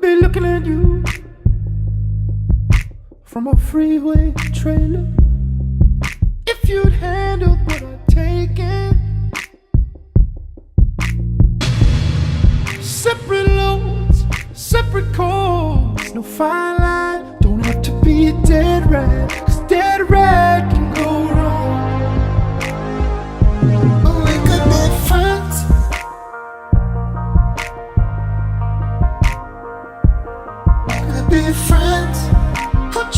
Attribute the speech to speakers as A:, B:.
A: be looking at you from a freeway trailer. If you'd handled what I'd taken, separate loads, separate calls, no fine line, don't have to be a dead rat, 'cause dead rat can go wrong. But we could be friends. We could be friends. Put